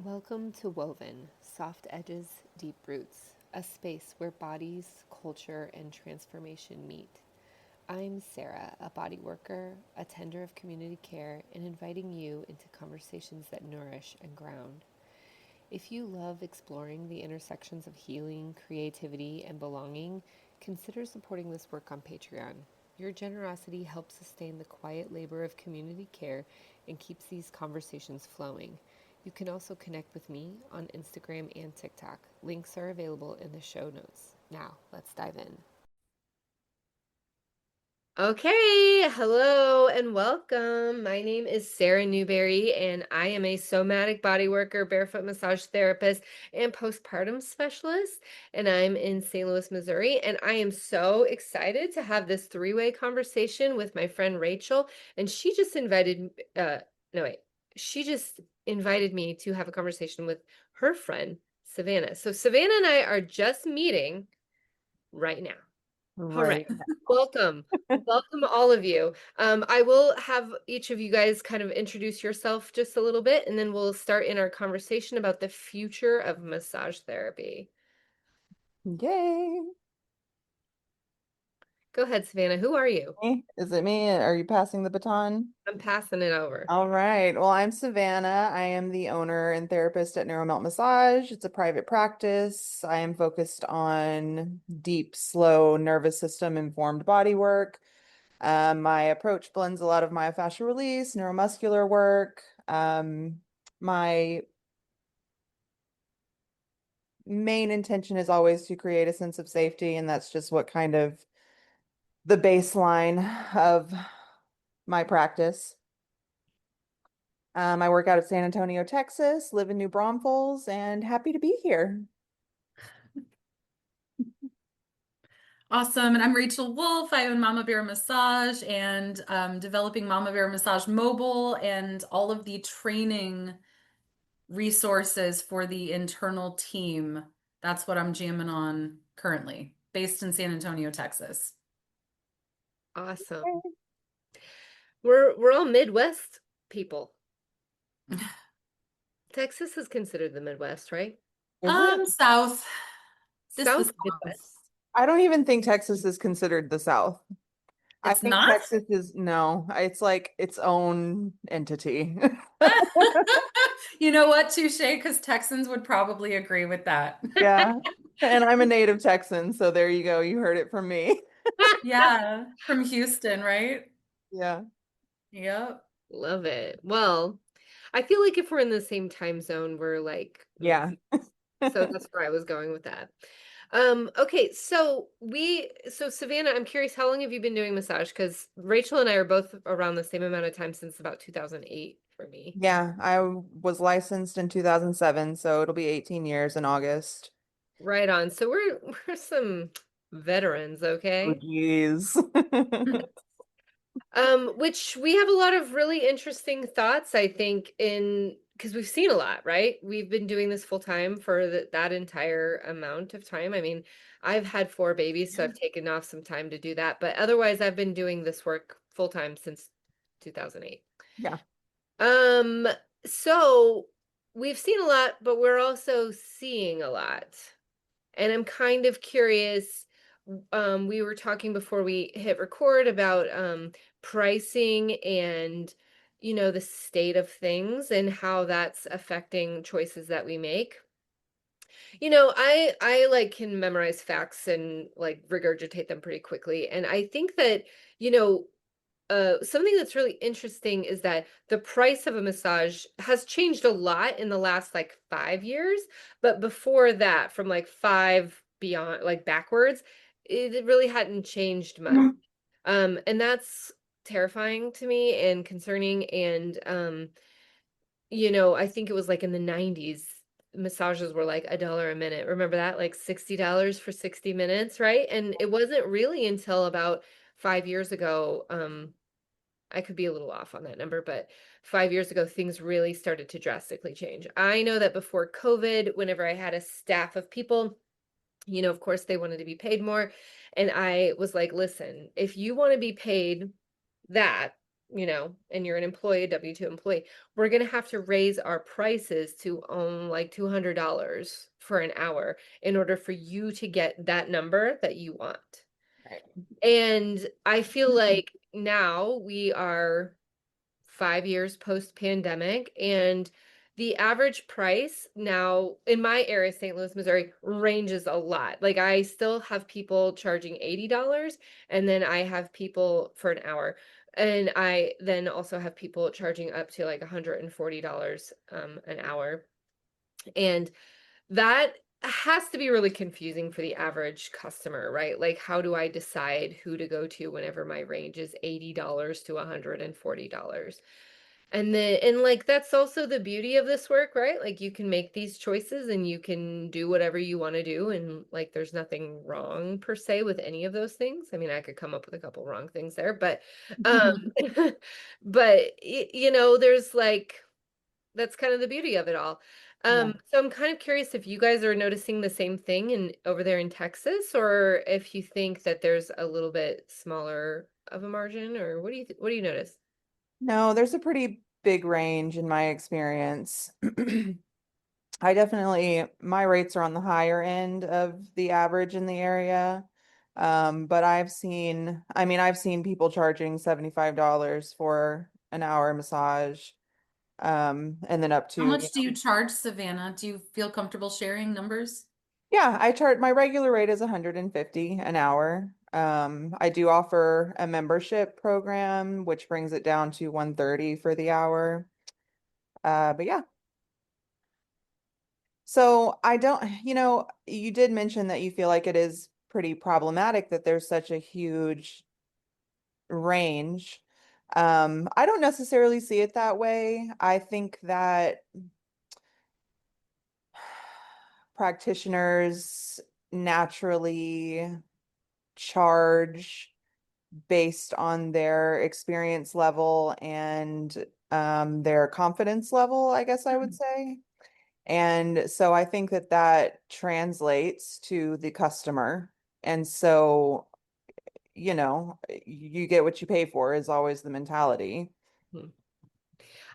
Welcome to Woven, Soft Edges, Deep Roots, a space where bodies, culture, and transformation meet. I'm Sara, a body worker, a tender of community care, and inviting you into conversations that nourish and ground. If you love exploring the intersections of healing, creativity, and belonging, consider supporting this work on Patreon. Your generosity helps sustain the quiet labor of community care and keeps these conversations flowing. You can also connect with me on Instagram and TikTok. Links are available in the show notes. Now, let's dive in. Okay, hello and welcome. My name is Sara Newberry, and I am a somatic body worker, barefoot massage therapist, and postpartum specialist. And I'm in St. Louis, Missouri. And I am so excited to have this three-way conversation with my friend Rachel. And she just invited, no, wait, she just invited me to have a conversation with her friend, Savannah. So Savannah and I are just meeting right now. All right. Right. Welcome. Welcome, all of you. I will have each of you guys kind of introduce yourself just a little bit, and then we'll start in our conversation about the future of massage therapy. Yay. Go ahead, Savannah. Who are you? Is it me? Are you passing the baton? I'm passing it over. All right. Well, I'm Savannah. I am the owner and therapist at Neuromelt Massage. It's a private practice. I am focused on deep, slow nervous system informed body work. My approach blends a lot of myofascial release, neuromuscular work. My main intention is always to create a sense of safety, and that's just what kind of the baseline of my practice. I work out of San Antonio, Texas, live in New Braunfels, and happy to be here. Awesome. And I'm Rachel Wolff. I own Mama Bear Massage and developing Mama Bear Massage Mobile and all of the training resources for the internal team. That's what I'm jamming on currently, based in San Antonio, Texas. Awesome. We're all Midwest people. Texas is considered the Midwest, right? Is it? South. Just the South South. Midwest. I don't even think Texas is considered the South. I It's think not? Texas is, no, it's like its own entity. You know what, touche, because Texans would probably agree with that. Yeah. And I'm a native Texan, so there you go. You heard it from me. Yeah, from Houston, right? Yeah. Yep. Love it. Well, I feel like if we're in the same time zone, we're like, Yeah. so that's where I was going with that. Okay, so Savannah, I'm curious, how long have you been doing massage? Because Rachel and I are both around the same amount of time since about 2008 for me. Yeah, I was licensed in 2007, so it'll be 18 years in August. Right on. So we're some veterans, Oh, okay? geez. Which we have a lot of really interesting thoughts, I think, in because we've seen a lot, right? We've been doing this full time for that entire amount of time. I mean, I've had four babies, so I've taken off some time to do that, but otherwise I've been doing this work full time since 2008. Yeah. Um, so we've seen a lot, but we're also seeing a lot. And I'm kind of curious. We were talking before we hit record about pricing and the state of things and how that's affecting choices that we make. I like can memorize facts and like regurgitate them pretty quickly. And I think that, you know, something that's really interesting is that the price of a massage has changed a lot in the last like 5 years, but before that, from like five beyond, like backwards, it really hadn't changed much. And that's terrifying to me and concerning. And I think it was like in the 90s, massages were like $1 a minute. Remember that? Like $60 for 60 minutes, right? And it wasn't really until about 5 years ago, I could be a little off on that number, but 5 years ago, things really started to drastically change. I know that before COVID, whenever I had a staff of people, of course, they wanted to be paid more. And I was like, listen, if you want to be paid that, and you're an employee, W-2 employee, we're going to have to raise our prices to like $200 for an hour in order for you to get that number that you want. Right. And I feel like now we are 5 years post-pandemic, and the average price now in my area, St. Louis, Missouri, ranges a lot. Like I still have people charging $80, and then I have people for an hour. And I then also have people charging up to like $140 an hour. And that has to be really confusing for the average customer, right? Like, how do I decide who to go to whenever my range is $80 to $140? And like that's also the beauty of this work, right? Like you can make these choices and you can do whatever you want to do, and like there's nothing wrong per se with any of those things. I mean, I could come up with a couple wrong things there, but but there's like that's kind of the beauty of it all. Yeah. So I'm kind of curious if you guys are noticing the same thing over there in Texas, or if you think that there's a little bit smaller of a margin, or what do you notice? No, there's a pretty big range in my experience. My rates are on the higher end of the average in the area. But I've seen people charging $75 for an hour massage, and then up How to, much do you charge, Savannah? Do you feel comfortable sharing numbers? yeah, my regular rate is 150 an hour. I do offer a membership program, which brings it down to 130 for the hour. But yeah. So I don't, you did mention that you feel like it is pretty problematic that there's such a huge range. I don't necessarily see it that way. I think that practitioners naturally charge based on their experience level and their confidence level, I guess I would say. And so I think that that translates to the customer. And so, you get what you pay for is always the mentality. Hmm.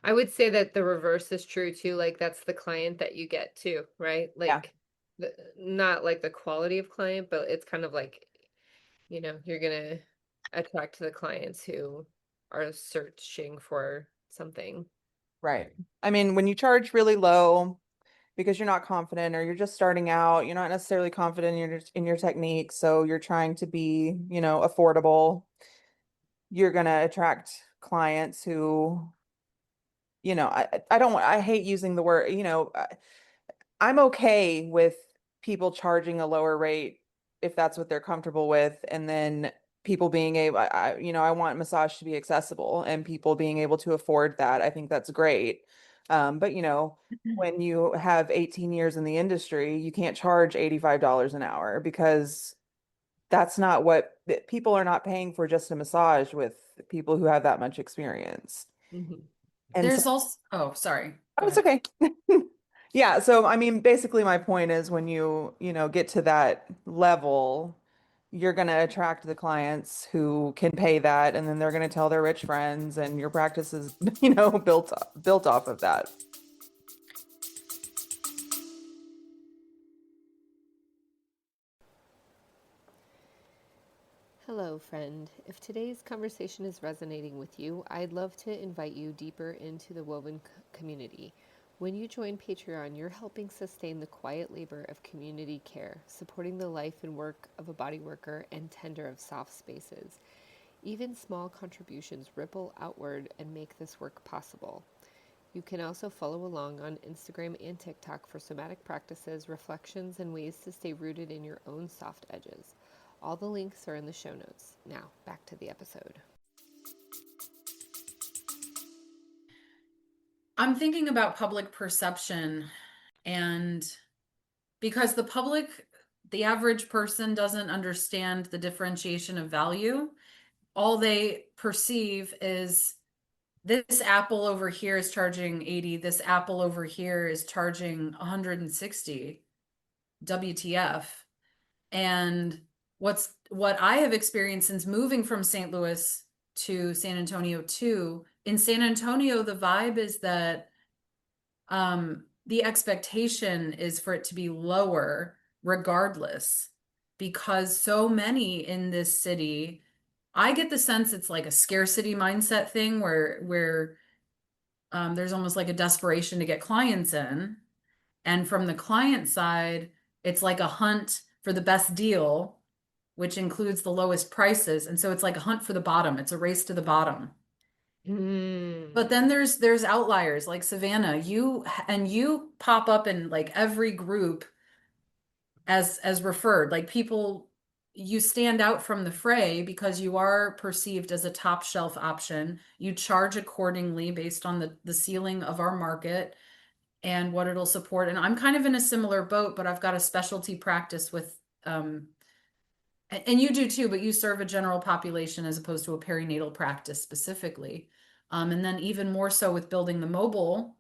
I would say that the reverse is true too. Like that's the client that you get too, right? Yeah, Like not like the quality of client, but it's kind of like, you're gonna attract the clients who are searching for something. right. I mean, when you charge really low because you're not confident or you're just starting out, you're not necessarily confident in your technique, so you're trying to be, affordable, you're gonna attract clients who, I hate using the word, I'm okay with people charging a lower rate if that's what they're comfortable with, and then people being able, I want massage to be accessible and people being able to afford that. I think that's great. But when you have 18 years in the industry, you can't charge $85 an hour because that's not what people are not paying for just a massage with people who have that much experience. Mhm. And so, There's also, oh, sorry. oh, Go it's ahead. okay. Yeah, so I mean, basically my point is when get to that level, you're going to attract the clients who can pay that, and then they're going to tell their rich friends, and your practice is, built off of that. Hello, friend. If today's conversation is resonating with you, I'd love to invite you deeper into the woven community. When you join Patreon, you're helping sustain the quiet labor of community care, supporting the life and work of a body worker and tender of soft spaces. Even small contributions ripple outward and make this work possible. You can also follow along on Instagram and TikTok for somatic practices, reflections, and ways to stay rooted in your own soft edges. All the links are in the show notes. Now, back to the episode. I'm thinking about public perception, and because the average person doesn't understand the differentiation of value, all they perceive is this apple over here is charging 80, this apple over here is charging 160. WTF. And what I have experienced since moving from St. Louis to San Antonio too. In San Antonio, the vibe is that the expectation is for it to be lower regardless, because so many in this city, I get the sense it's like a scarcity mindset thing where there's almost like a desperation to get clients in. And from the client side, it's like a hunt for the best deal, which includes the lowest prices. And so it's like a hunt for the bottom. It's a race to the bottom. But then there's outliers like Savannah. You pop up in like every group as referred. Like people, you stand out from the fray because you are perceived as a top shelf option. You charge accordingly based on the ceiling of our market and what it'll support. And I'm kind of in a similar boat, but I've got a specialty practice with and you do too, but you serve a general population as opposed to a perinatal practice specifically. And then even more so with building the mobile,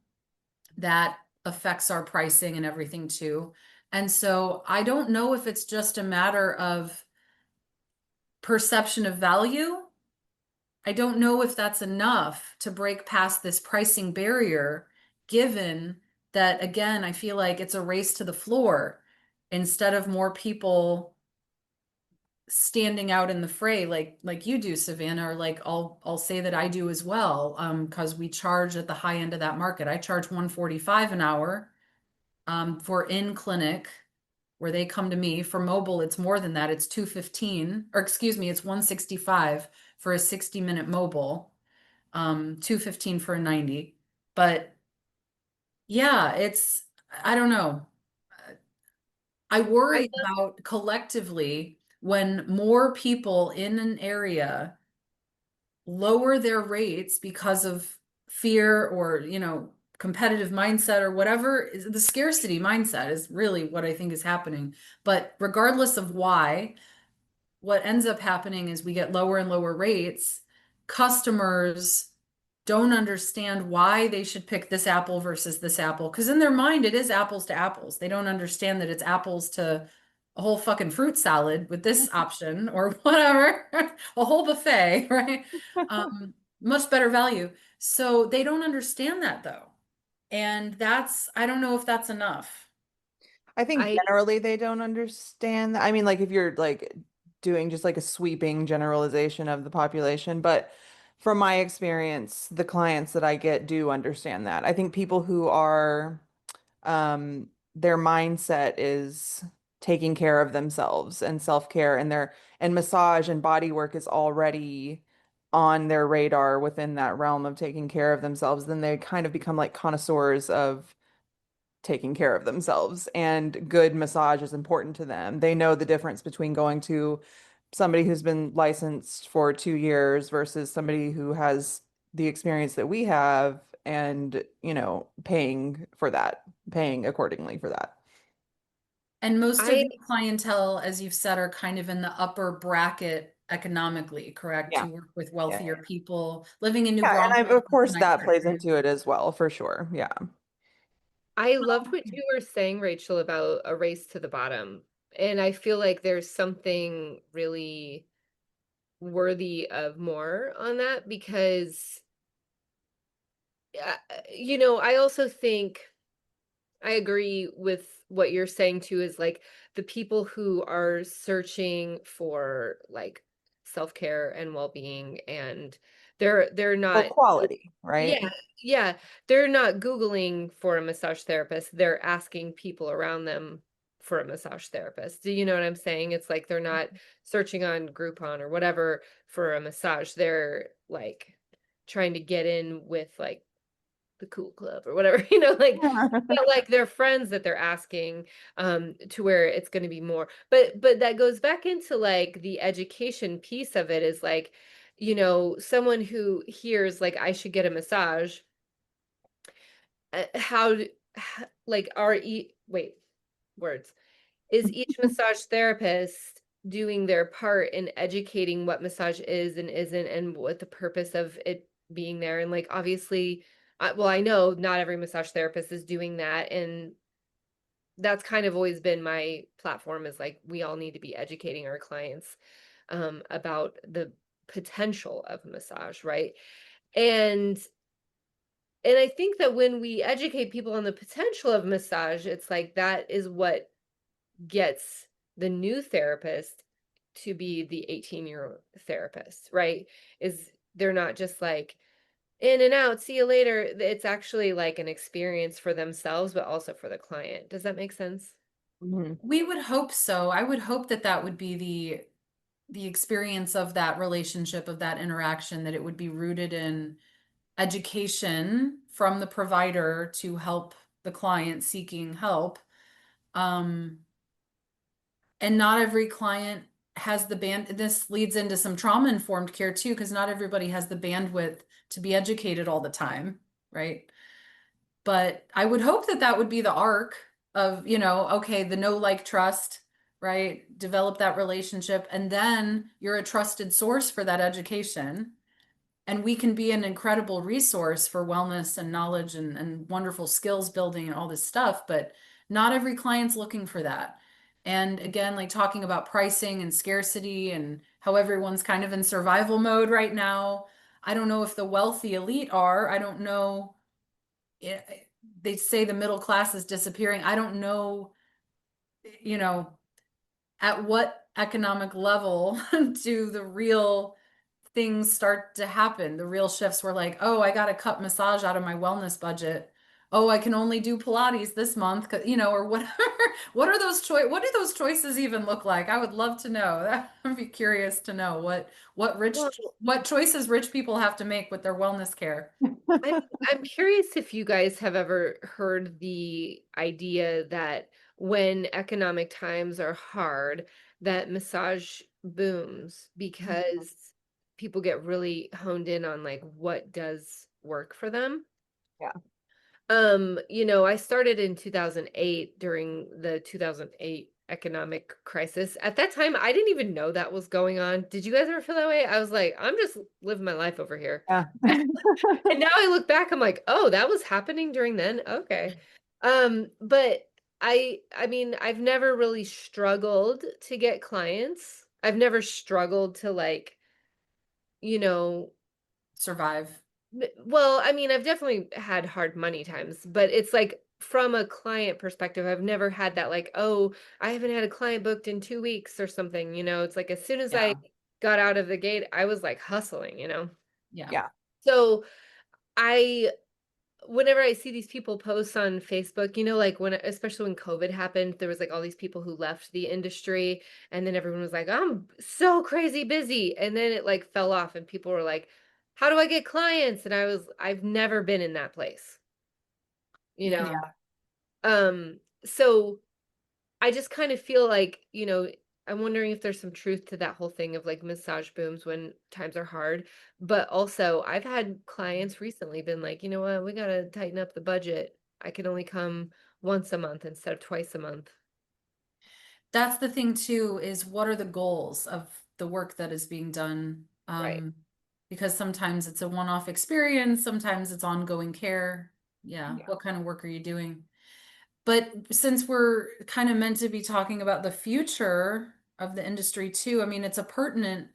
that affects our pricing and everything too. And so I don't know if it's just a matter of perception of value. I don't know if that's enough to break past this pricing barrier, given that, again, I feel like it's a race to the floor instead of more people standing out in the fray like you do, Savannah, or like I'll say that I do as well, because we charge at the high end of that market. I charge 145 an hour for in clinic where they come to me. For mobile, it's more than that. It's 215, or excuse me, it's 165 for a 60-minute mobile, 215 for a 90. But yeah, I don't know. I I worry love about collectively when more people in an area lower their rates because of fear or, competitive mindset or whatever. The scarcity mindset is really what I think is happening. But regardless of why, what ends up happening is we get lower and lower rates. Customers don't understand why they should pick this apple versus this apple. Because in their mind, it is apples to apples. They don't understand that it's apples to a whole fucking fruit salad with this option or whatever, a whole buffet, right? Much better value. So they don't understand that though. And I don't know if that's enough. I think I generally they don't understand that. I mean, like if you're like doing just like a sweeping generalization of the population, but from my experience, the clients that I get do understand that. I think people who are their mindset is taking care of themselves and self-care and massage and body work is already on their radar within that realm of taking care of themselves, then they kind of become like connoisseurs of taking care of themselves, and good massage is important to them. They know the difference between going to somebody who's been licensed for 2 years versus somebody who has the experience that we have and, paying for that, paying accordingly for that. And most of I your clientele, as you've said, are kind of in the upper bracket economically, correct? Yeah. You work with Yeah. wealthier people living in New Yeah. And Braunfels, of course, nicer that plays area. into it as well, for sure. Yeah. I loved what you were saying, Rachel, about a race to the bottom. And I feel like there's something really worthy of more on that because, I also think I agree with what you're saying too, is like the people who are searching for like self-care and well-being and they're Or not quality, right? yeah, yeah, they're not Googling for a massage therapist. They're asking people around them for a massage therapist. Do you know what I'm saying? It's like they're not searching on Groupon or whatever for a massage. They're like trying to get in with like the cool club or whatever, like like their friends that they're asking to where it's going to be more. But that goes back into like the education piece of it is like, someone who hears like I should get a massage, how like wait, words. Is each massage therapist doing their part in educating what massage is and isn't and what the purpose of it being there? And like obviously, well, I know not every massage therapist is doing that, and that's kind of always been my platform is like we all need to be educating our clients about the potential of massage, right? And I think that when we educate people on the potential of massage, it's like that is what gets the new therapist to be the 18-year therapist, right? Is they're not just like in and out, see you later. It's actually like an experience for themselves, but also for the client. Does that make sense? Mhm. We would hope so. I would hope that that would be the experience of that relationship, of that interaction, that it would be rooted in education from the provider to help the client seeking help. Um, and not every client has the band. This leads into some trauma-informed care too, because not everybody has the bandwidth to be educated all the time, right? But I would hope that that would be the arc of, okay, the know, like, trust, right? Develop that relationship, and then you're a trusted source for that education. And we can be an incredible resource for wellness and knowledge and wonderful skills building and all this stuff, but not every client's looking for that. And again, like talking about pricing and scarcity and how everyone's kind of in survival mode right now. I don't know if the wealthy elite are. I don't know. They say the middle class is disappearing. I don't know, you know, at what economic level do the real things start to happen. The real shifts were like, oh, I got to cut massage out of my wellness budget. Oh, I can only do Pilates this month, or whatever. What do those choices even look like? I would love to know. I'd be curious to know Well, what choices rich people have to make with their wellness care. I'm I'm curious if you guys have ever heard the idea that when economic times are hard, that massage booms because people get really honed in on like what does work for them. Yeah. I started in 2008 during the 2008 economic crisis. At that time, I didn't even know that was going on. Did you guys ever feel that way? I was like, I'm just living my life over here. Yeah. And now I look back, I'm like, oh, that was happening during then. Okay. But I mean, I've never really struggled to get clients. I've never struggled to like, you know, Survive. well, I mean, I've definitely had hard money times, but it's like from a client perspective, I've never had that like, oh, I haven't had a client booked in 2 weeks or something, It's like as soon as I Yeah. got out of the gate, I was like hustling. Yeah. Yeah. So I whenever I see these people post on Facebook, like especially when COVID happened, there was like all these people who left the industry and then everyone was like, I'm so crazy busy. And then it like fell off and people were like, how do I get clients? And I've never been in that place, you know? Yeah. So I just kind of feel like, I'm wondering if there's some truth to that whole thing of like massage booms when times are hard. But also, I've had clients recently been like, you know what, we got to tighten up the budget. I can only come once a month instead of twice a month. That's the thing too, is what are the goals of the work that is being done? Right. Because sometimes it's a one-off experience, sometimes it's ongoing care. Yeah, Yeah. what kind of work are you doing? But since we're kind of meant to be talking about the future of the industry too, I mean, it's a pertinent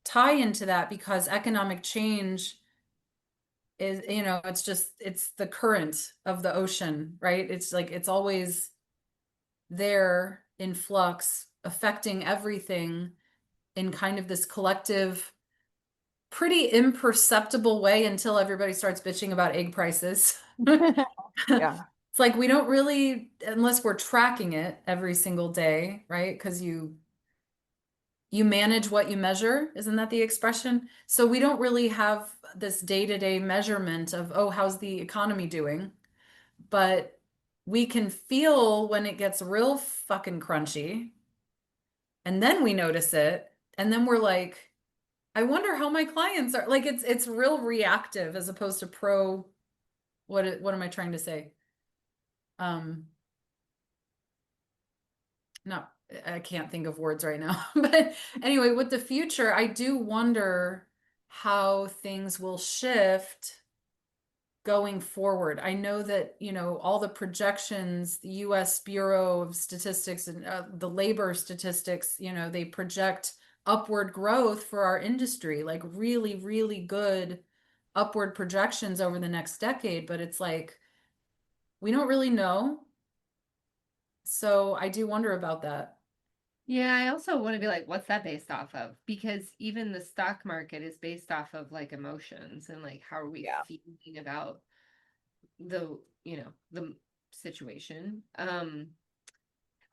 tie into that because economic change is, it's the current of the ocean, right? It's like it's always there in flux, affecting everything in kind of this collective, pretty imperceptible way until everybody starts bitching about egg prices. Yeah. It's like we don't really, unless we're tracking it every single day, right? Because you manage what you measure, isn't that the expression? So we don't really have this day-to-day measurement of, oh, how's the economy doing? But we can feel when it gets real fucking crunchy, and then we notice it, and then we're like, I wonder how my clients are. Like it's real reactive as opposed to pro. What am I trying to say? Um, no, I can't think of words right now. But anyway, with the future, I do wonder how things will shift going forward. I know that, all the projections, the US Bureau of Statistics and the labor statistics, they project upward growth for our industry, like really, really good upward projections over the next decade, but it's like we don't really know. So I do wonder about that. Yeah, I also want to be like, what's that based off of? Because even the stock market is based off of like emotions and like how are we Yeah. feeling about the situation.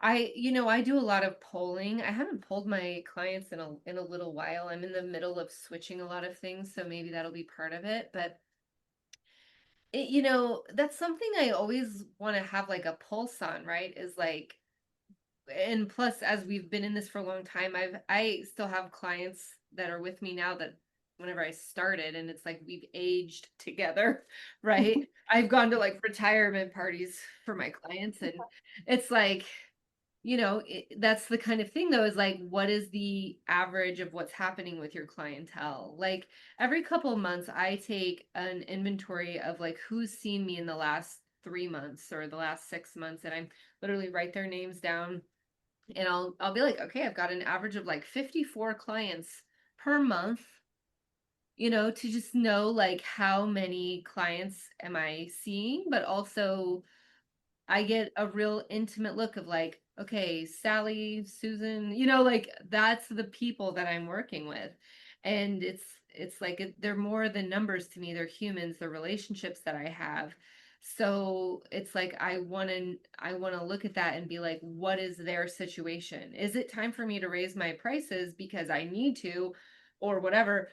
I do a lot of polling. I haven't polled my clients in a little while. I'm in the middle of switching a lot of things, so maybe that'll be part of it. But that's something I always want to have like a pulse on, right? Is like, and plus, as we've been in this for a long time, I still have clients that are with me now that whenever I started, and it's like we've aged together, right? I've gone to like retirement parties for my clients, and it's like, that's the kind of thing though, is like, what is the average of what's happening with your clientele? Like every couple of months, I take an inventory of like who's seen me in the last 3 months or the last 6 months, and I literally write their names down, and I'll be like, okay, I've got an average of like 54 clients per month, to just know like how many clients am I seeing, but also I get a real intimate look of like, okay, Sally, Susan, like that's the people that I'm working with. And it's like they're more than numbers to me. They're humans, they're relationships that I have. So it's like I want to look at that and be like, what is their situation? Is it time for me to raise my prices because I need to or whatever?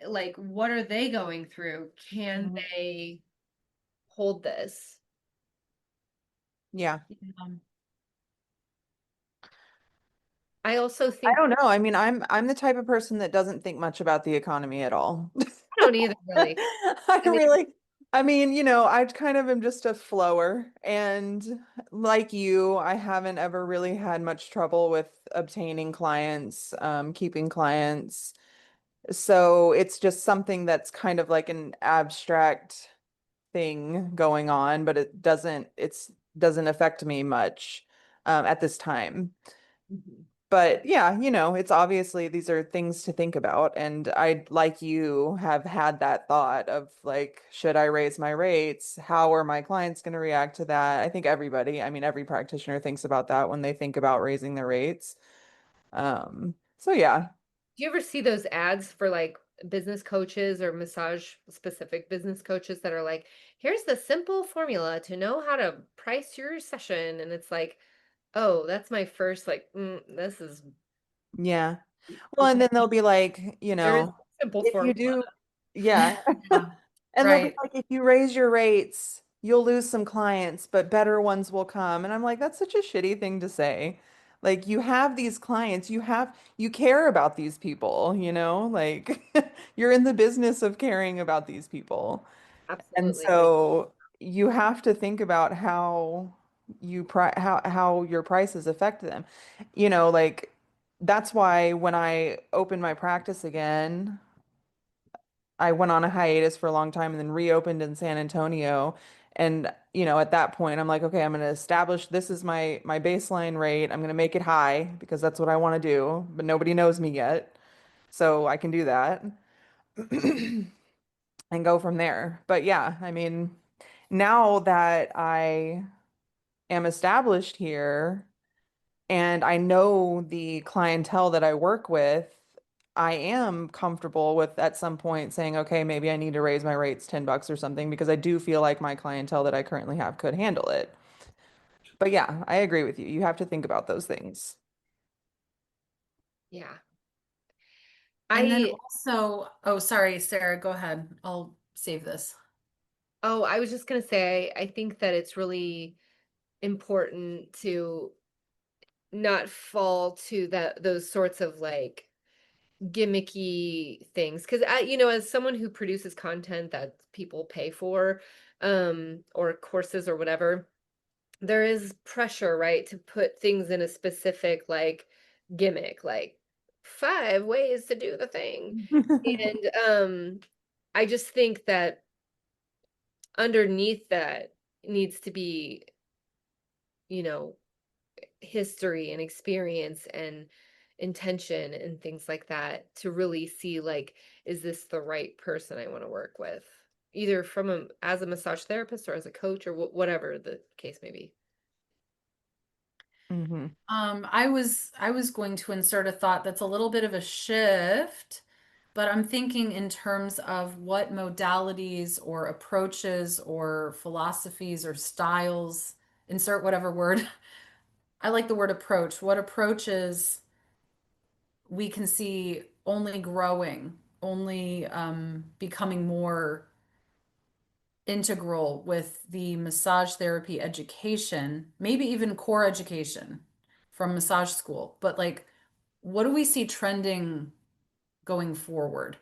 Like what are they going through? Can Mhm. they hold this? Yeah. Um, I also I think don't know. I mean, I'm the type of person that doesn't think much about the economy at all. I don't either, really. I I mean, really, I mean, I kind of am just a flower. And like you, I haven't ever really had much trouble with obtaining clients, keeping clients. So it's just something that's kind of like an abstract thing going on, but it doesn't affect me much, at this time. mhm. But yeah, it's obviously these are things to think about. And I, like you, have had that thought of like, should I raise my rates? How are my clients going to react to that? I think everybody, I mean, every practitioner thinks about that when they think about raising their rates. So yeah. Do you ever see those ads for like business coaches or massage specific business coaches that are like, here's the simple formula to know how to price your session? And it's like, oh, that's my first, like, this is, Yeah. Well, and okay, then they'll be like, there is a simple if you formula. do, yeah. yeah, And they'll be right. like, if you raise your rates, you'll lose some clients, but better ones will come. And I'm like, that's such a shitty thing to say. Like, you have these clients, you care about these people, like you're in the business of caring about these people. And Absolutely. so you have to think about how your prices affect them. Like that's why when I opened my practice again, I went on a hiatus for a long time and then reopened in San Antonio. And, at that point, I'm like, okay, I'm going to establish this is my baseline rate. I'm going to make it high because that's what I want to do, but nobody knows me yet. So I can do that and go from there. But yeah, I mean, now that I am established here and I know the clientele that I work with, I am comfortable with at some point saying, okay, maybe I need to raise my rates $10 or something because I do feel like my clientele that I currently have could handle it. But yeah, I agree with you. You have to think about those things. Yeah. And then I, also, oh, sorry, Sarah, go ahead. I'll save this. oh, I was just going to say, I think that it's really important to not fall to those sorts of like gimmicky things, because as someone who produces content that people pay for, or courses or whatever, there is pressure, right, to put things in a specific like gimmick, like 5 ways to do the thing. And I just think that underneath that needs to be, you know history and experience and intention and things like that to really see, like, is this the right person I want to work with? Either from as a massage therapist or as a coach or whatever the case may be. Mm-hmm. I was going to insert a thought that's a little bit of a shift, but I'm thinking in terms of what modalities or approaches or philosophies or styles, insert whatever word. I like the word approach. What approaches we can see only growing, only becoming more integral with the massage therapy education, maybe even core education from massage school. But like, what do we see trending going forward?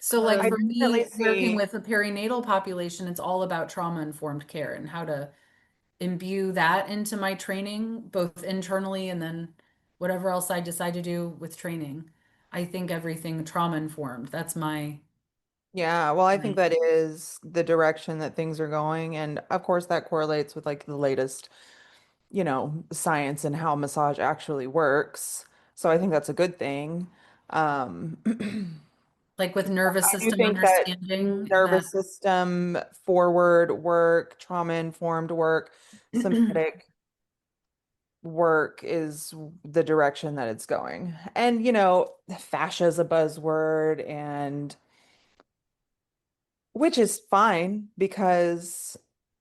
So, like I for definitely me, working see. with a perinatal population, it's all about trauma-informed care and how to imbue that into my training, both internally and then whatever else I decide to do with training. I think everything trauma-informed. That's Yeah, well, I think my that is the direction that things are going. And of course, that correlates with like the latest, science and how massage actually works. So I think that's a good thing. Um, like with nervous I do system think that understanding that nervous system forward work, trauma-informed work, somatic work is the direction that it's going. And, fascia is a buzzword, and which is fine because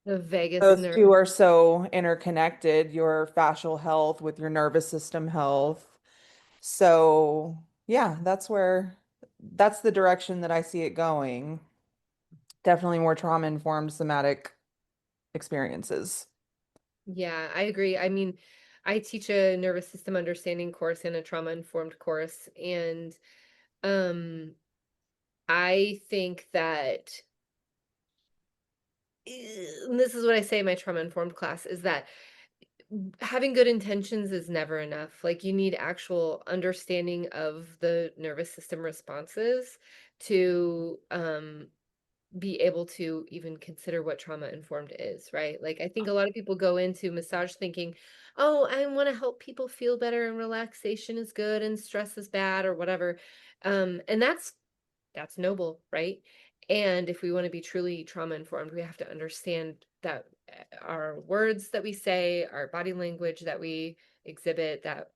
The vagus those two nerve. are so interconnected, your fascial health with your nervous system health. So, yeah, that's the direction that I see it going. Definitely more trauma-informed somatic experiences. Yeah, I agree. I mean, I teach a nervous system understanding course and a trauma informed course, and um I think that and this is what I say in my trauma informed class is that having good intentions is never enough. Like, you need actual understanding of the nervous system responses to be able to even consider what trauma informed is, right? Like, I think a lot of people go into massage thinking, oh, I want to help people feel better and relaxation is good and stress is bad or whatever. And that's noble, right? And if we want to be truly trauma informed, we have to understand that our words that we say, our body language that we exhibit, that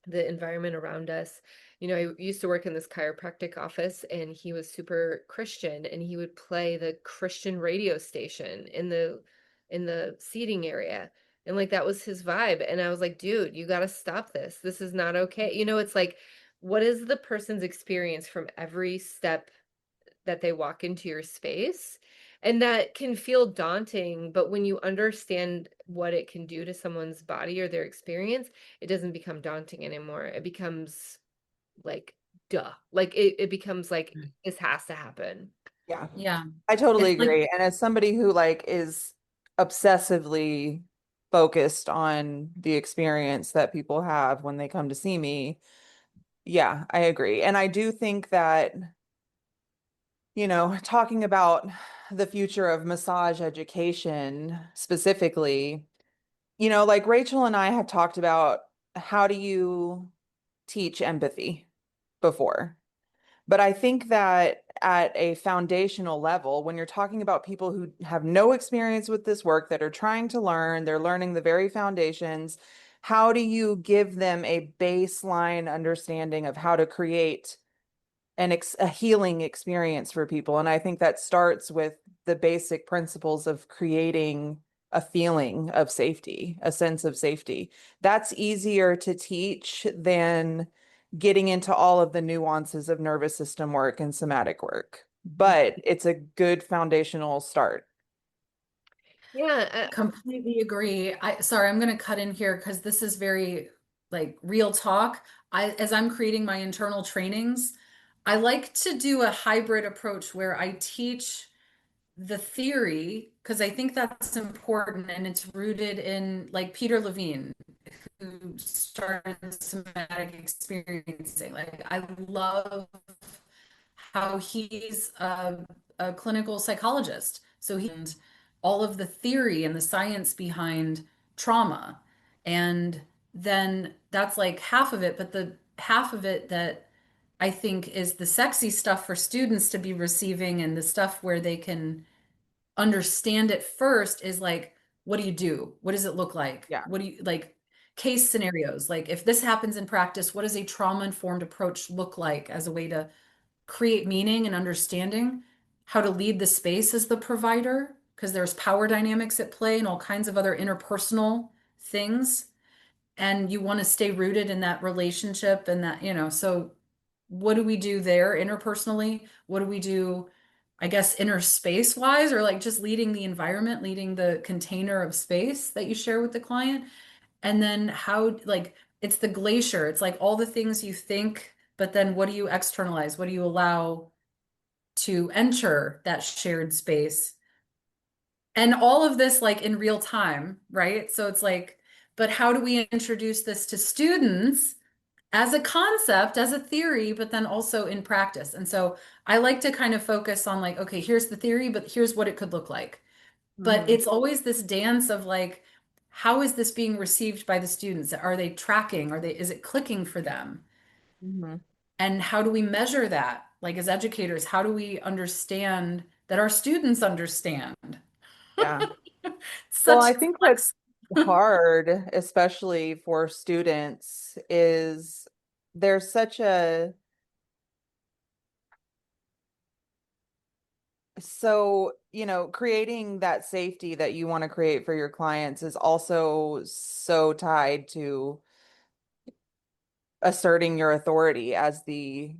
the environment around us. I used to work in this chiropractic office, and he was super Christian, and he would play the Christian radio station in the seating area. And like, that was his vibe. And I was like, dude, you got to stop this. This is not okay. It's like, what is the person's experience from every step that they walk into your space? And that can feel daunting, but when you understand what it can do to someone's body or their experience, it doesn't become daunting anymore. It becomes like, duh. Like, it becomes like, this has to happen. Yeah, yeah, I totally it's like agree. And as somebody who like is obsessively focused on the experience that people have when they come to see me, yeah, I agree. And I do think that, talking about the future of massage education specifically, like Rachel and I have talked about how do you teach empathy before. But I think that at a foundational level, when you're talking about people who have no experience with this work, that are trying to learn, they're learning the very foundations, how do you give them a baseline understanding of how to create a healing experience for people? And I think that starts with the basic principles of creating a feeling of safety, a sense of safety. That's easier to teach than getting into all of the nuances of nervous system work and somatic work. But it's a good foundational start. Yeah. completely agree. Sorry, I'm going to cut in here because this is very like real talk. As I'm creating my internal trainings, I like to do a hybrid approach where I teach the theory because I think that's important and it's rooted in like Peter Levine, who started somatic experiencing. Like, I love how he's a clinical psychologist. So he and all of the theory and the science behind trauma. And then that's like half of it, but the half of it that I think is the sexy stuff for students to be receiving and the stuff where they can understand it first is like, what do you do? What does it look like? Yeah. What do you like case scenarios? Like if this happens in practice, what does a trauma-informed approach look like as a way to create meaning and understanding? How to lead the space as the provider, because there's power dynamics at play and all kinds of other interpersonal things. And you want to stay rooted in that relationship and that, so what do we do there interpersonally? What do we do, I guess, inner space wise, or like just leading the environment, leading the container of space that you share with the client? And then how, like, it's the glacier. It's like all the things you think, but then what do you externalize? What do you allow to enter that shared space? And all of this, like, in real time, right? So it's like, but how do we introduce this to students as a concept, as a theory, but then also in practice? And so I like to kind of focus on like, okay, here's the theory, but here's what it could look like. But Hmm. it's always this dance of like, how is this being received by the students? Are they tracking? Is it clicking for them? Hmm. And how do we measure that? Like as educators, how do we understand that our students understand? Yeah. Well, Such I think flex. what's hard, especially for students, is there's such a so, creating that safety that you want to create for your clients is also so tied to asserting your authority as the,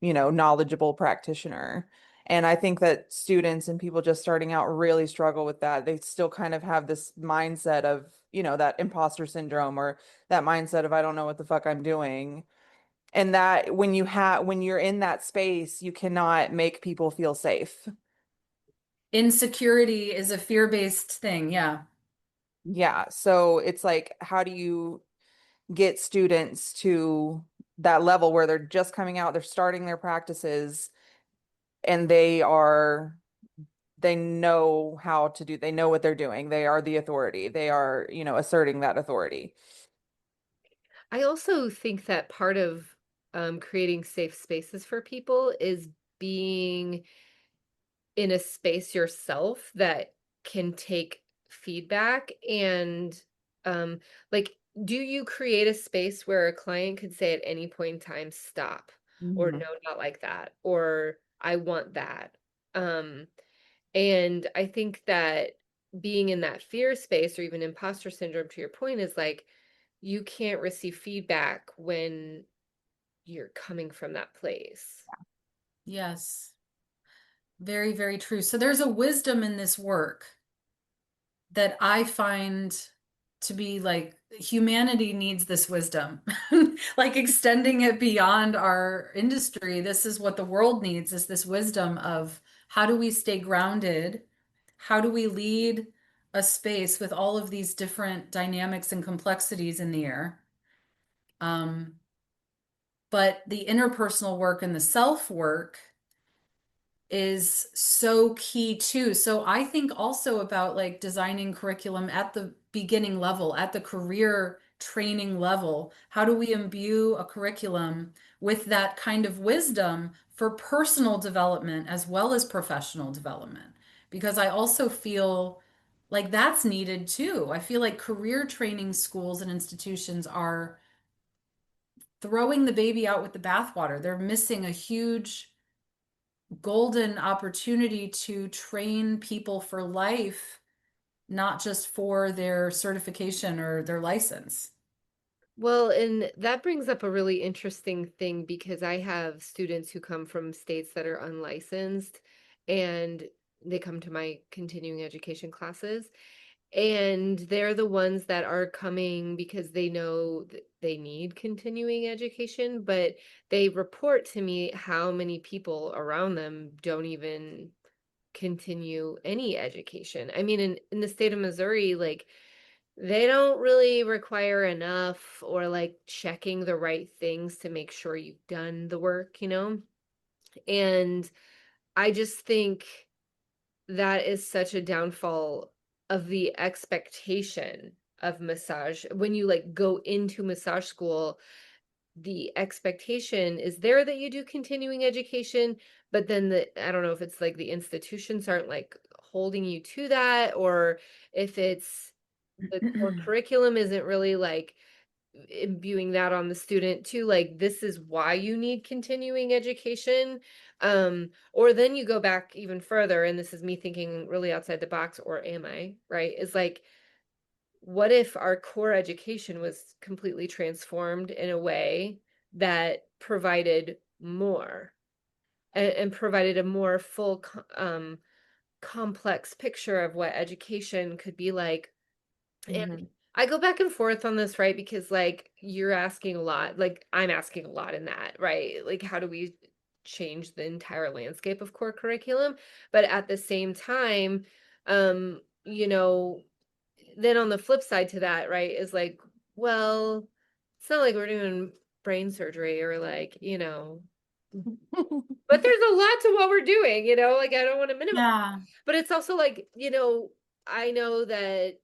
knowledgeable practitioner. And I think that students and people just starting out really struggle with that. They still kind of have this mindset of, that imposter syndrome or that mindset of I don't know what the fuck I'm doing. And that when you're in that space, you cannot make people feel safe. Insecurity is a fear-based thing. Yeah. Yeah. So it's like, how do you get students to that level where they're just coming out, they're starting their practices, and they know how to do, they know what they're doing. They are the authority. They are, asserting that authority. I also think that part of creating safe spaces for people is being in a space yourself that can take feedback and um like do you create a space where a client could say at any point in time stop or Mhm. no not like that or I want that um and I think that being in that fear space or even imposter syndrome to your point is like you can't receive feedback when you're coming from that place. Yes. Very, very true. So there's a wisdom in this work that I find to be like humanity needs this wisdom, like extending it beyond our industry. This is what the world needs is this wisdom of how do we stay grounded? How do we lead a space with all of these different dynamics and complexities in the air? Um, but the interpersonal work and the self work is so key too. So I think also about like designing curriculum at the beginning level, at the career training level. How do we imbue a curriculum with that kind of wisdom for personal development as well as professional development? Because I also feel like that's needed too. I feel like career training schools and institutions are throwing the baby out with the bathwater. They're missing a huge golden opportunity to train people for life, not just for their certification or their license. Well, and that brings up a really interesting thing because I have students who come from states that are unlicensed and they come to my continuing education classes and they're the ones that are coming because they know that they need continuing education, but they report to me how many people around them don't even continue any education. I mean, in the state of Missouri, like they don't really require enough or like checking the right things to make sure you've done the work, you know? And I just think that is such a downfall of the expectation of massage. When you like go into massage school, the expectation is there that you do continuing education, but then I don't know if it's like the institutions aren't like holding you to that, or if it's the core curriculum isn't really like imbuing that on the student too, like this is why you need continuing education. Or then you go back even further, and this is me thinking really outside the box, or am I, right? Is like, what if our core education was completely transformed in a way that provided more, and provided a more full complex picture of what education could be like. And Mhm. I go back and forth on this, right? Because like you're asking a lot, like I'm asking a lot in that, right? Like how do we change the entire landscape of core curriculum? But at the same time, you know, then on the flip side to that, right, is like, well, it's not like we're doing brain surgery or like, but there's a lot to what we're doing, like I don't want to minimize, Yeah, but it's also like, I know that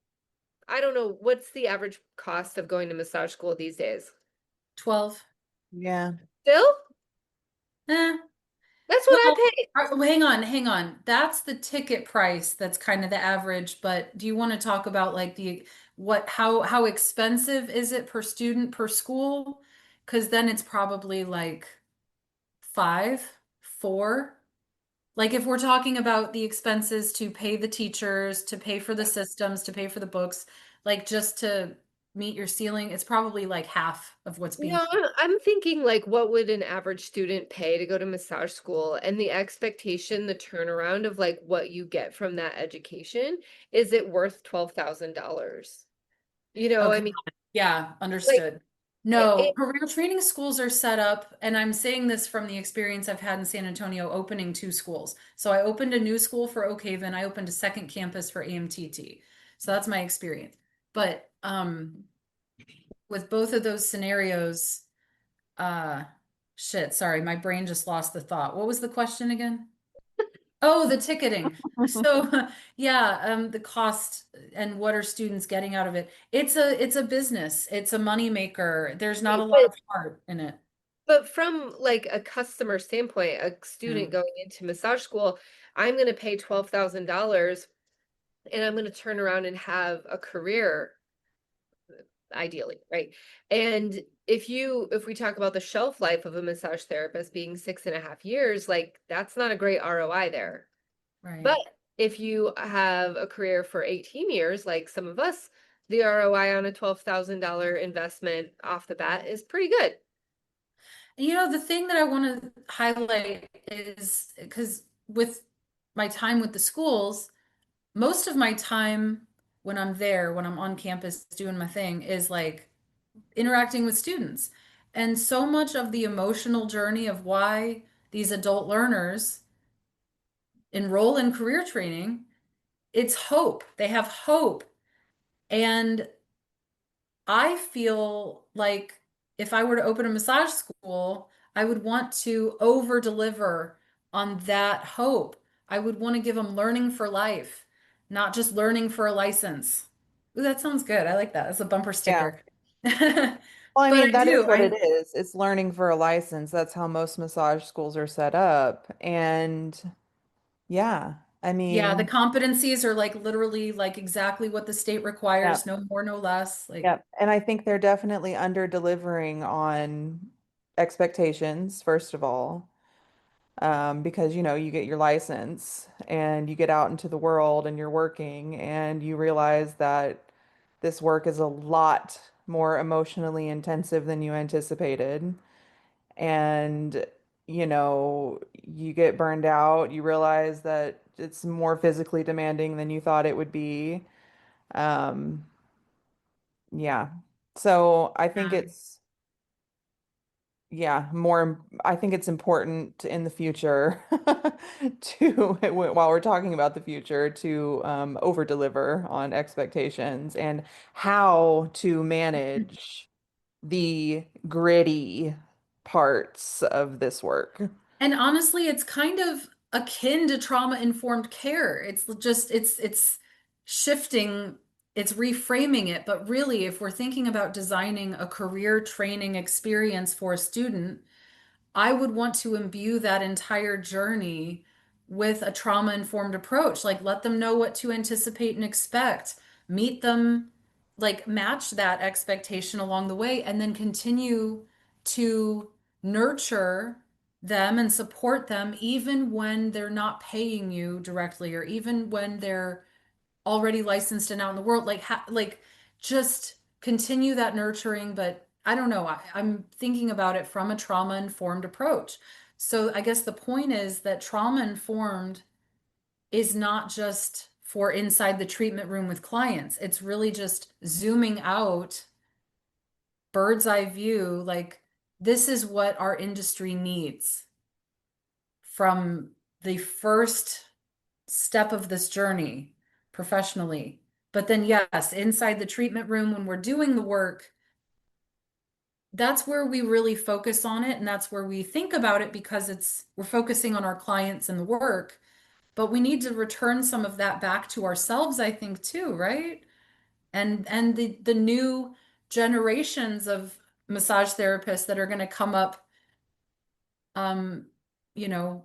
I don't know what's the average cost of going to massage school these days. 12. Yeah. Still? Eh. That's what I Well, pay. hang on, hang on. That's the ticket price. That's kind of the average. But do you want to talk about like how expensive is it per student per school? Because then it's probably like five, four. Like if we're talking about the expenses to pay the teachers, to pay for the systems, to pay for the books, like just to meet your ceiling, it's probably like half of what's being. No, I'm thinking like what would an average student pay to go to massage school, and the expectation, the turnaround of like what you get from that education, is it worth $12,000? I Okay. mean, Yeah, like understood. it, No, it, career training schools are set up, and I'm saying this from the experience I've had in San Antonio opening two schools. So I opened a new school for Oak Haven, I opened a second campus for AMTT. So that's my experience. But with both of those scenarios, uh shit, sorry, my brain just lost the thought. What was the question again? Oh, the ticketing. So, yeah, the cost and what are students getting out of it? It's a business. It's a money maker. There's not a right, lot but of heart in it. from like a customer standpoint, a student Mm, going into massage school, I'm going to pay $12,000, and I'm going to turn around and have a career, ideally, right? And if we talk about the shelf life of a massage therapist being 6.5 years, like that's not a great ROI there. right. But if you have a career for 18 years, like some of us, the ROI on a $12,000 investment off the bat is pretty good. The thing that I want to highlight is because with my time with the schools, most of my time when I'm there, when I'm on campus doing my thing, is like interacting with students. And so much of the emotional journey of why these adult learners enroll in career training, it's hope. They have hope. And I feel like if I were to open a massage school, I would want to over deliver on that hope. I would want to give them learning for life, not just learning for a license. Ooh, that sounds good. I like that. That's a bumper Yeah. sticker. Well, I But mean, I that is do. what it is. It's learning for a license. That's how most massage schools are set up. And yeah, I Yeah, the mean, competencies are like literally like exactly what the state yeah, requires, no more, no less. Like, yeah. And I think they're definitely under delivering on expectations, first of all. Because you get your license and you get out into the world and you're working and you realize that this work is a lot more emotionally intensive than you anticipated. And you get burned out, you realize that it's more physically demanding than you thought it would be. Um, yeah. So I think yeah. it's yeah, I think it's important in the future while we're talking about the future, to over deliver on expectations and how to manage the gritty parts of this work. And honestly, it's kind of akin to trauma-informed care. It's just it's shifting it's reframing it. But really, if we're thinking about designing a career training experience for a student, I would want to imbue that entire journey with a trauma-informed approach. Like, let them know what to anticipate and expect, meet them, like, match that expectation along the way, and then continue to nurture them and support them even when they're not paying you directly, or even when they're already licensed and out in the world. Like just continue that nurturing. But I don't know, I'm thinking about it from a trauma informed approach. So I guess the point is that trauma informed is not just for inside the treatment room with clients. It's really just zooming out, bird's eye view, like this is what our industry needs from the first step of this journey professionally. But then, yes, inside the treatment room, when we're doing the work, that's where we really focus on it. And that's where we think about it, because we're focusing on our clients and the work. But we need to return some of that back to ourselves, I think, too, right? And the new generations of massage therapists that are going to come up, um, you know,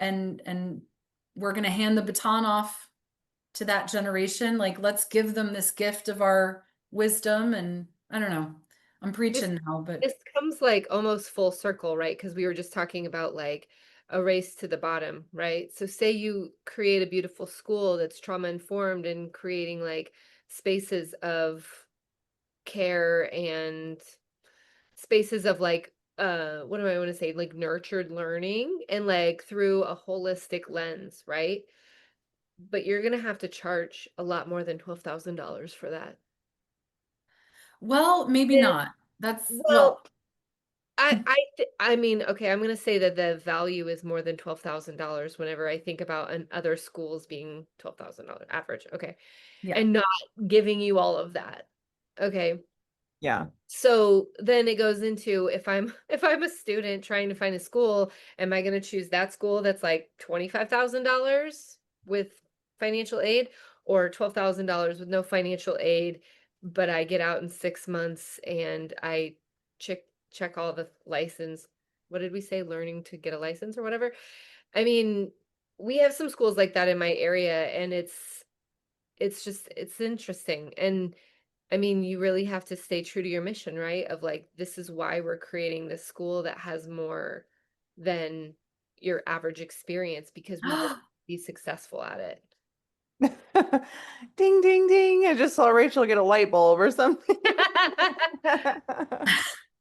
and we're going to hand the baton off to that generation. Like, let's give them this gift of our wisdom. And I don't know, I'm This preaching now, but this comes like almost full circle, right? Because we were just talking about like a race to the bottom, right? So say you create a beautiful school that's trauma informed and creating like spaces of care and spaces of like what do I want to say, like nurtured learning and like through a holistic lens, right? But you're gonna have to charge a lot more than $12,000 for that. well, maybe Yeah. not. That's Well, well, I mean, okay, I'm gonna say that the value is more than $12,000 whenever I think about other schools being $12,000 average. Okay. yeah. And not giving you all of that. Okay. Yeah. So then it goes into if I'm a student trying to find a school, am I going to choose that school that's like $25,000 with financial aid, or $12,000 with no financial aid, but I get out in 6 months and I check check all the license. What did we say? Learning to get a license or whatever. I mean, we have some schools like that in my area, and it's interesting. And I mean, you really have to stay true to your mission, right? Of like, this is why we're creating this school that has more than your average experience, because we want to be successful at it. Ding, ding, ding. I just saw Rachel get a light bulb or something.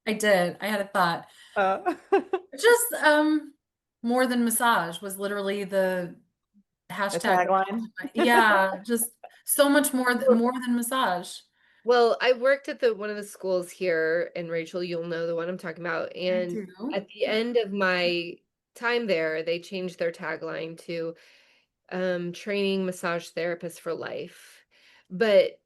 I did. I had a thought. Uh, Just more than massage was literally the a hashtag. tagline. Yeah, just so much more than massage. Well, I worked at the one of the schools here, and Rachel, you'll know the one I'm talking about. I And do. at the end of my time there, they changed their tagline to training massage therapists for life. But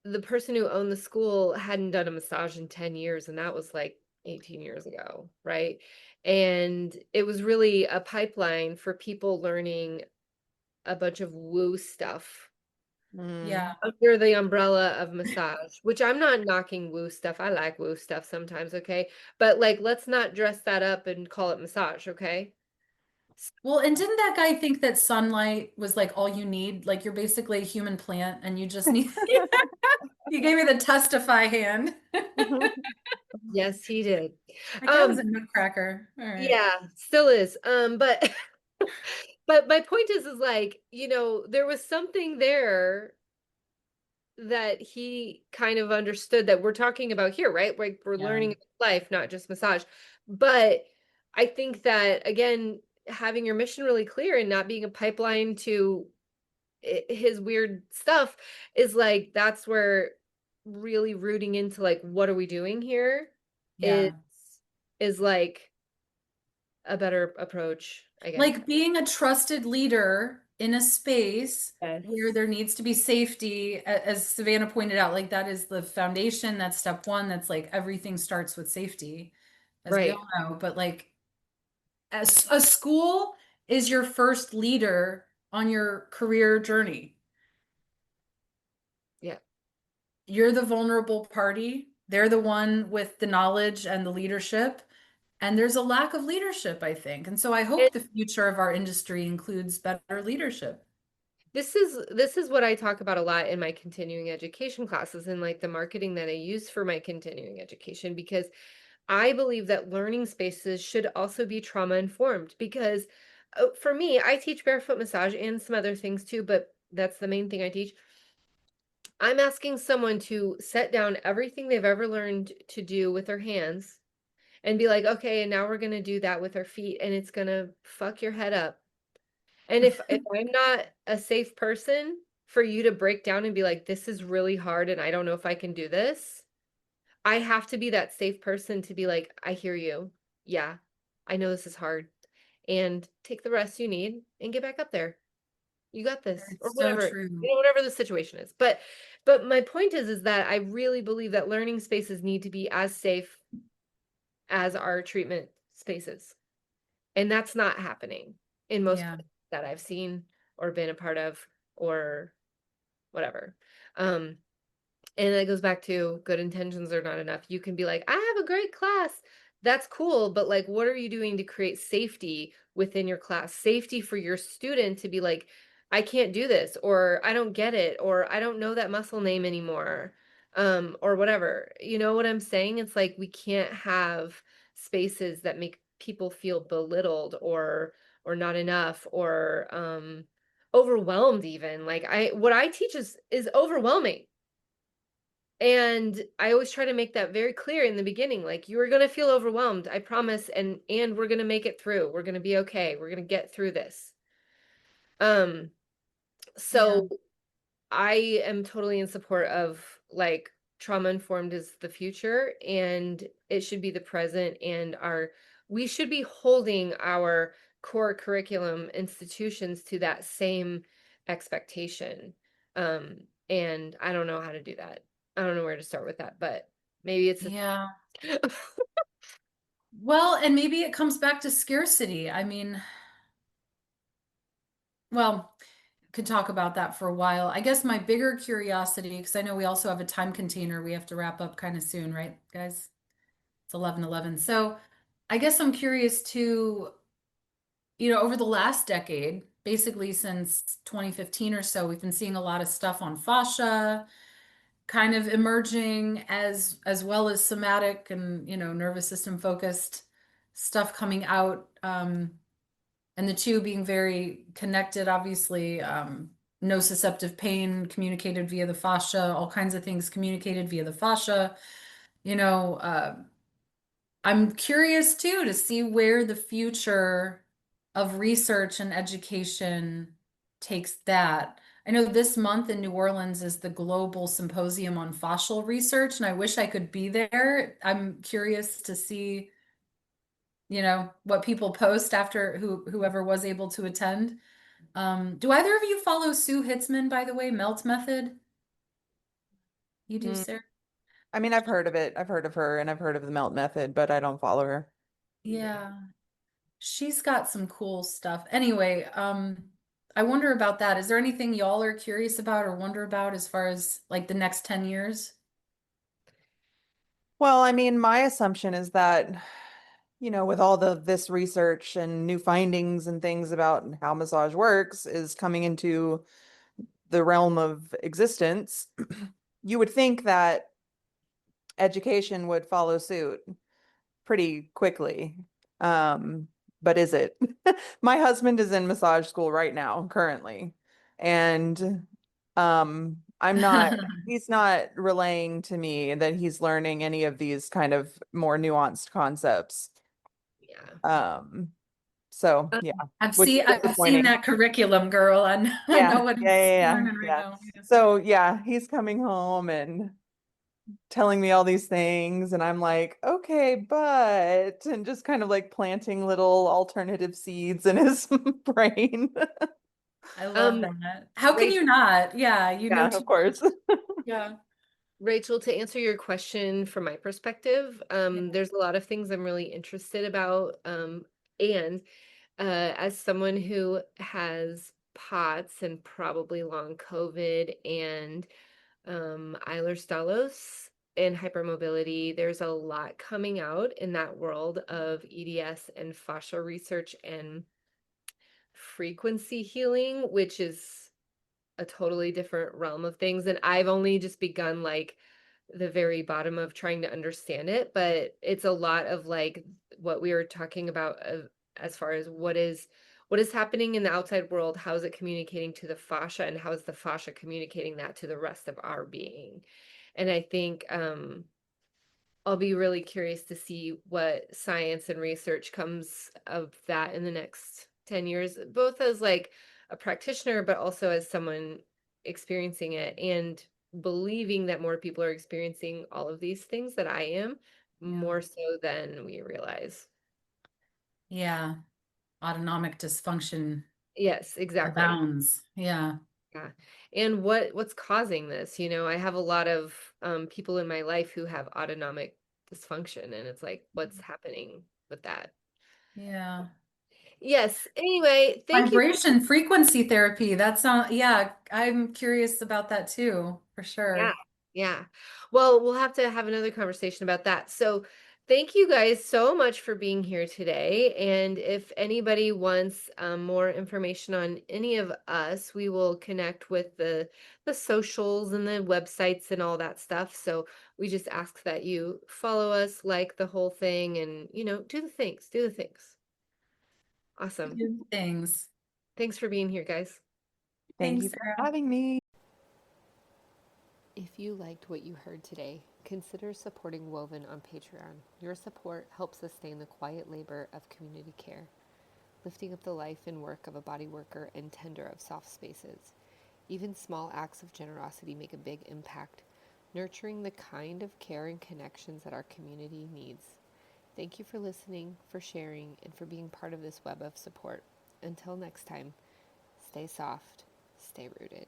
the person who owned the school hadn't done a massage in 10 years, and that was like 18 years ago, right? And it was really a pipeline for people learning a bunch of woo stuff Yeah. Mm. under the umbrella of massage, which I'm not knocking woo stuff. I like woo stuff sometimes, okay? But like, let's not dress that up and call it massage, okay? Well, and didn't that guy think that sunlight was like all you need? Like you're basically a human plant and you just need you gave me the testify hand. Yes, he did. That guy was Um, a nutcracker. All right. yeah, still is. But but my point is like, there was something there that he kind of understood that we're talking about here, right? Like we're Yeah. learning life, not just massage. But I think that again, having your mission really clear and not being a pipeline to his weird stuff is like that's where really rooting into like what are we doing here is Yeah. is like a better approach, I guess. Like being a trusted leader in a space Yes. where there needs to be safety, as Savannah pointed out, like that is the foundation. That's step one. That's like everything starts with safety, as we Right. all know. But like as a school is your first leader on your career journey. Yeah. you're the vulnerable party. They're the one with the knowledge and the leadership. And there's a lack of leadership, I think. And so I And hope the future of our industry includes better leadership. this is what I talk about a lot in my continuing education classes and like the marketing that I use for my continuing education, because I believe that learning spaces should also be trauma informed, because for me, I teach barefoot massage and some other things too, but that's the main thing I teach. I'm asking someone to set down everything they've ever learned to do with their hands and be like, okay, and now we're going to do that with our feet, and it's going to fuck your head up. And if I'm not a safe person for you to break down and be like, this is really hard and I don't know if I can do this, I have to be that safe person to be like, I hear you. Yeah, I know this is hard. And take the rest you need and get back up there. You got this, or It's so whatever, true. whatever the situation is. But my point is that I really believe that learning spaces need to be as safe as our treatment spaces. And that's not happening in most Yeah. places that I've seen or been a part of or whatever. Um, and that goes back to good intentions are not enough. You can be like, I have a great class. That's cool. But like, what are you doing to create safety within your class? Safety for your student to be like, I can't do this, or I don't get it, or I don't know that muscle name anymore, or whatever. You know what I'm saying? It's like we can't have spaces that make people feel belittled or not enough or overwhelmed even. Like what I teach is overwhelming. And I always try to make that very clear in the beginning, like you are going to feel overwhelmed, I promise, and we're going to make it through. We're going to be okay. We're going to get through this. Um Yeah. so I am totally in support of like trauma informed is the future and it should be the present, and we should be holding our core curriculum institutions to that same expectation. Um and I don't know how to do that. I don't know where to start with that, but maybe it's a Yeah. Well, and maybe it comes back to scarcity. I mean, well, could talk about that for a while. I guess my bigger curiosity, because I know we also have a time container we have to wrap up kind of soon, right, guys? It's 11:11. So I guess I'm curious too, over the last decade, basically since 2015 or so, we've been seeing a lot of stuff on fascia kind of emerging as well as somatic and, nervous system focused stuff coming out. And the two being very connected, obviously. Nociceptive pain communicated via the fascia, all kinds of things communicated via the fascia. You know, I'm curious too to see where the future of research and education takes that. I know this month in New Orleans is the Global Symposium on Fascial Research, and I wish I could be there. I'm curious to see, what people post after whoever was able to attend. Do either of you follow Sue Hitzman, by the way, Melt Method? You do, Mm, Sarah? I mean, I've heard of it. I've heard of her and I've heard of the melt method, but I don't follow her. Yeah. She's got some cool stuff. Anyway, I wonder about that. Is there anything y'all are curious about or wonder about as far as like the next 10 years? Well, I mean, my assumption is that, with all this research and new findings and things about how massage works is coming into the realm of existence, you would think that education would follow suit pretty quickly. Um, but is it? My husband is in massage school right now, currently. And he's not relaying to me that he's learning any of these kind of more nuanced concepts. yeah. Um, so Um, yeah, I've which is seen I've seen disappointing. that curriculum, girl. I Yeah, know what yeah, he's yeah, yeah, learning right yeah. now. So yeah, he's coming home and telling me all these things and I'm like, okay, but and just kind of like planting little alternative seeds in his brain. I love um, that. How can Rachel, you not? Yeah, you know Yeah, too of course. much. Yeah. Rachel, to answer your question from my perspective, Yeah. there's a lot of things I'm really interested about. And as someone who has POTS and probably long COVID and Ehlers-Danlos, and hypermobility. There's a lot coming out in that world of EDS and fascia research and frequency healing, which is a totally different realm of things. And I've only just begun like the very bottom of trying to understand it, but it's a lot of like what we were talking about as far as what is happening in the outside world, how is it communicating to the fascia, and how is the fascia communicating that to the rest of our being. And I think I'll be really curious to see what science and research comes of that in the next 10 years, both as like a practitioner, but also as someone experiencing it and believing that more people are experiencing all of these things that I am, more so than we realize. Yeah. Autonomic dysfunction Yes, exactly. abounds. Yeah. Yeah. And what's causing this? You know, I have a lot of people in my life who have autonomic dysfunction, and it's like, what's happening with that? Yeah. Yes. Anyway, thank you. Vibration frequency therapy. That's not, yeah, I'm curious about that too, for Yeah. sure. Yeah. Well, we'll have to have another conversation about that. So, thank you guys so much for being here today. And if anybody wants more information on any of us, we will connect with the socials and the websites and all that stuff. So, we just ask that you follow us, like the whole thing, and do the things. Do the things. Awesome. Good things. Thanks for being here, guys. Thank Thanks, you for Sarah. having me. If you liked what you heard today, consider supporting Woven on Patreon. Your support helps sustain the quiet labor of community care, lifting up the life and work of a body worker and tender of soft spaces. Even small acts of generosity make a big impact, nurturing the kind of care and connections that our community needs. Thank you for listening, for sharing, and for being part of this web of support. Until next time, stay soft, stay rooted.